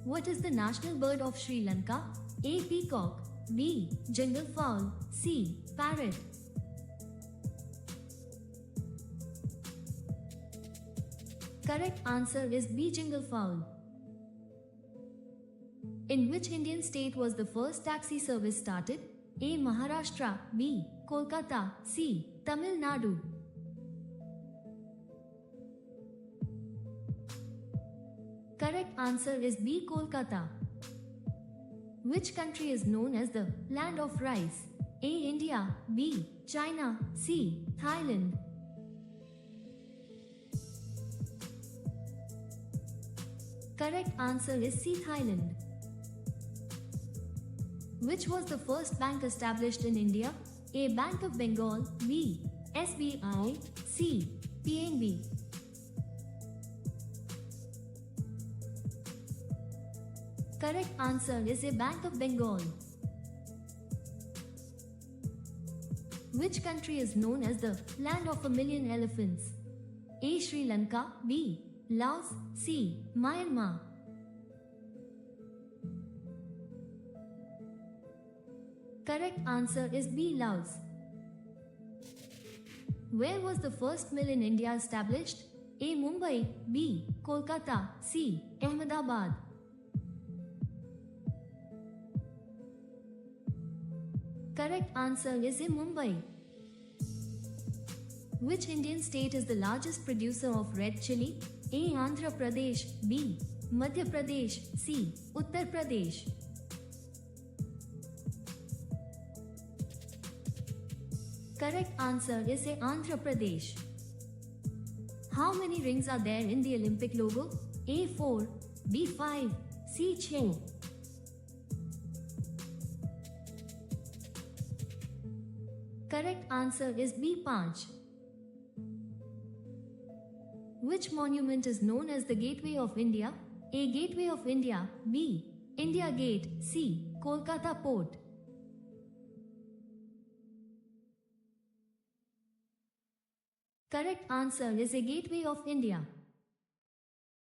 What is the national bird of Sri Lanka? A. Peacock. B. Jungle fowl. C. Parrot. Correct answer is B. Jungle fowl. In which Indian state was the first taxi service started? A. Maharashtra. B. Kolkata. C. Tamil Nadu. Correct answer is B. Kolkata. Which country is known as the land of rice? A. India. B. China. C. Thailand. Correct answer is C. Thailand. Which was the first bank established in India? A. Bank of Bengal. B. SBI. C. PNB. Correct answer is A. Bank of Bengal. Which country is known as the land of a million elephants? A. Sri Lanka. B. Laos. C. Myanmar. Correct answer is B. Laos. Where was the first mill in India established? A. Mumbai. B. Kolkata. C. Ahmedabad. Correct answer is A. Mumbai. Which Indian state is the largest producer of red chilli? A. Andhra Pradesh. B. Madhya Pradesh. C. Uttar Pradesh. Correct answer is A. Andhra Pradesh. How many rings are there in the Olympic logo? A. 4. B. 5. C. 6. Correct answer is B. 5. Which monument is known as the Gateway of India? A. Gateway of India. B. India Gate. C. Kolkata Port. Correct answer is A. Gateway of India.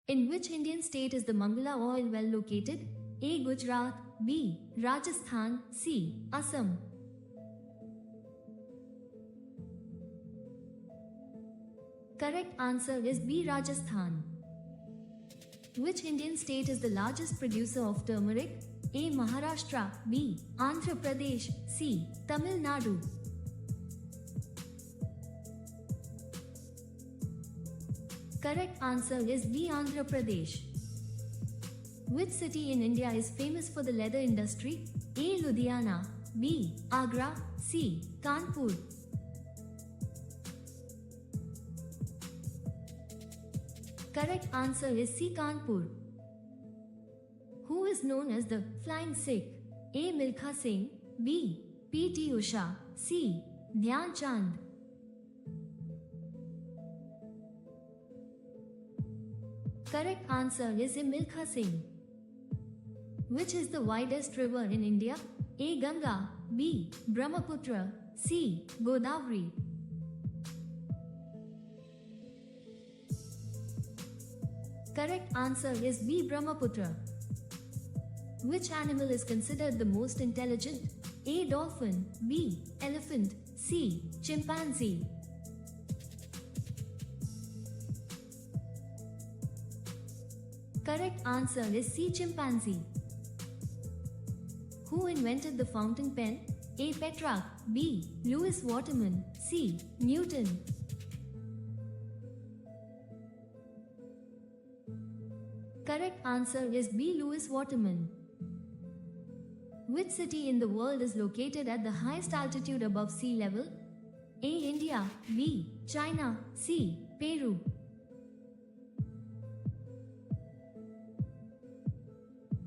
In which Indian state is the Mangala oil well located? A. Gujarat. B. Rajasthan. C. Assam. Correct answer is B. Rajasthan. Which Indian state is the largest producer of turmeric? A. Maharashtra. B. Andhra Pradesh. C. Tamil Nadu. Correct answer is B. Andhra Pradesh. Which city in India is famous for the leather industry? A. Ludhiana. B. Agra. C. Kanpur. Correct answer is C. Kanpur. Who is known as the Flying Sikh? A. Milkha Singh. B. P.T. Usha. C. Dhyan Chand. Correct answer is A. Milkha Singh. Which is the widest river in India? A. Ganga. B. Brahmaputra. C. Godavari. Correct answer is B. Brahmaputra. Which animal is considered the most intelligent? A. Dolphin. B. Elephant. C. Chimpanzee. Correct answer is C. Chimpanzee. Who invented the fountain pen? A. Petrarch. B. Lewis Waterman. C. Newton. Correct answer is B. Lewis Waterman. Which city in the world is located at the highest altitude above sea level? A. India. B. China. C. Peru.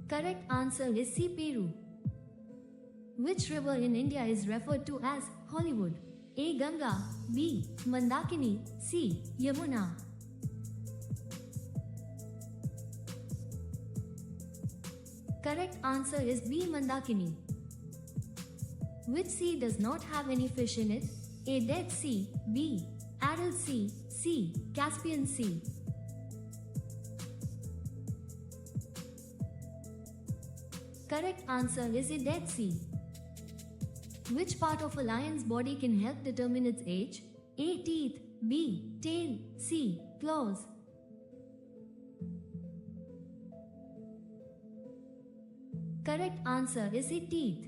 Correct answer is C. Peru. Which river in India is referred to as Hollywood? A. Ganga. B. Mandakini. C. Yamuna. Correct answer is B. Mandakini. Which sea does not have any fish in it? A. Dead Sea. B. Aral Sea. C. Caspian Sea. Correct answer is a Dead Sea. Which part of a lion's body can help determine its age? A. Teeth. B. Tail. C. Claws. Correct answer is A. Teeth.